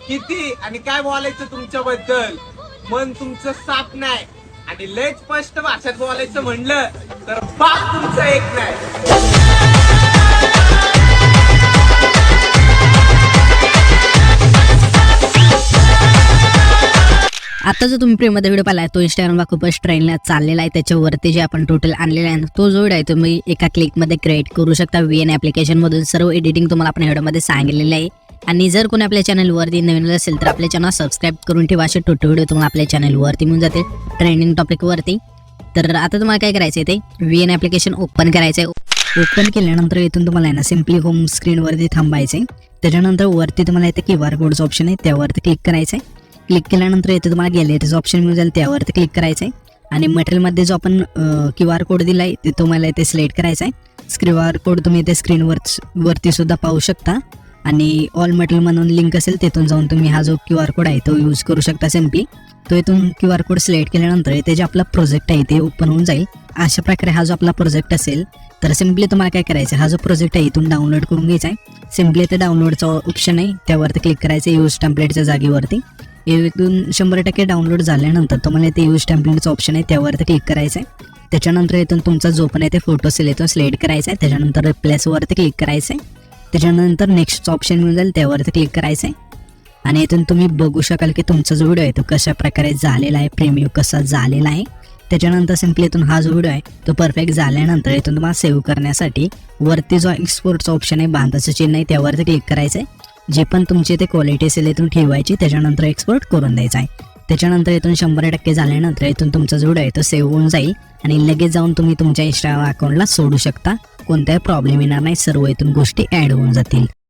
किती आणि काय बोलायचं तुमच्याबद्दल मन तुमचं साफ नाही आणि लय स्पष्ट भाषेत बोलायचं म्हणलं तर बाप तुमचं एक नाही। आता जो तुम्ही प्रेममध्ये व्हिडिओ पाहिला तो इंस्टाग्रामला खूपच ट्रेंडला चाललेला आहे। त्याच्यावरती जे आपण टोटल आणलेला आहे तो जो व्हिडिओ आहे तुम्ही एका क्लिकमध्ये क्रिएट करू शकता। VN ॲप्लिकेशनमधून सर्व एडिटिंग तुम्हाला आपण व्हिडिओमध्ये सांगितलेलं आहे। आणि जर कोणी आपल्या चॅनलवरती नवीन असेल तर आपल्या चॅनल सबस्क्राईब करून ठेवा। असे टोटल व्हिडिओ तुम्हाला आपल्या चॅनलवरती मिळून जातील ट्रेंडिंग टॉपिकवरती। तर आता तुम्हाला काय करायचं आहे ते VN ॲप्लिकेशन ओपन करायचं आहे। ओपन केल्यानंतर इथून तुम्हाला आहे ना सिम्पली होम स्क्रीनवरती थांबायचं आहे। त्याच्यानंतर वरती तुम्हाला इथे QR कोडचं ऑप्शन आहे त्यावरती क्लिक करायचं आहे। क्लिक केल्यानंतर इथे तुम्हाला गॅलरीचं ऑप्शन मिळून जाईल त्यावरती क्लिक करायचं आहे। आणि मटेरियलमध्ये जो आपण QR कोड दिला आहे ते तुम्हाला इथे सिलेक्ट करायचा आहे। QR कोड तुम्ही इथे स्क्रीनवरती सुद्धा पाहू शकता। आणि ऑल मटेरियल म्हणून लिंक असेल तिथून जाऊन तुम्ही हा जो QR कोड आहे तो यूज करू शकता। सिम्पली तो इथून QR कोड सिलेक्ट केल्यानंतर इथे जे आपला प्रोजेक्ट आहे ते ओपन होऊन जाईल। अशा प्रकारे हा जो आपला प्रोजेक्ट असेल तर सिम्पली तुम्हाला काय करायचं हा जो प्रोजेक्ट आहे इथून डाउनलोड करून घ्यायचा आहे। सिम्पली इथे डाउनलोडचा ऑप्शन आहे त्यावरती क्लिक करायचं यूज टेम्पलेटच्या जागेवरती। इथून 100% डाउनलोड झाल्यानंतर तुम्हाला इथे यूज टेम्पलेटचा ऑप्शन आहे त्यावरती क्लिक करायचं आहे। त्याच्यानंतर इथून तुमचा जो पण आहे ते फोटो असेल इथून सिलेक्ट करायचा आहे। त्याच्यानंतर रिप्लेसवरती क्लिक करायचं आहे। त्याच्यानंतर नेक्स्टचा ऑप्शन मिळून जाईल त्यावरती क्लिक करायचं आहे। आणि इथून तुम्ही बघू शकाल की तुमचा जो व्हिडिओ आहे तो कशा प्रकारे झालेला आहे, प्रीमियम कसा झालेला आहे। त्याच्यानंतर सिम्पली इथून हा जो व्हिडिओ आहे तो परफेक्ट झाल्यानंतर इथून तुम्हाला सेव्ह करण्यासाठी वरती जो एक्सपोर्टचा ऑप्शन आहे बांधाचं चिन्ह आहे त्यावरती क्लिक करायचं आहे। जे पण तुमची ते क्वालिटी असेल इथून ठेवायची त्याच्यानंतर एक्सपोर्ट करून द्यायचं आहे। त्याच्यानंतर इथून 100% झाल्यानंतर इथून तुमचा जो व्हिडिओ आहे तो सेव्ह होऊन जाईल आणि लगेच जाऊन तुम्ही तुमच्या इंस्टाग्राम अकाउंटला सोडू शकता। कोणताही प्रॉब्लेम येणार नाही, सर्व इथून गोष्टी ॲड होऊन जातील।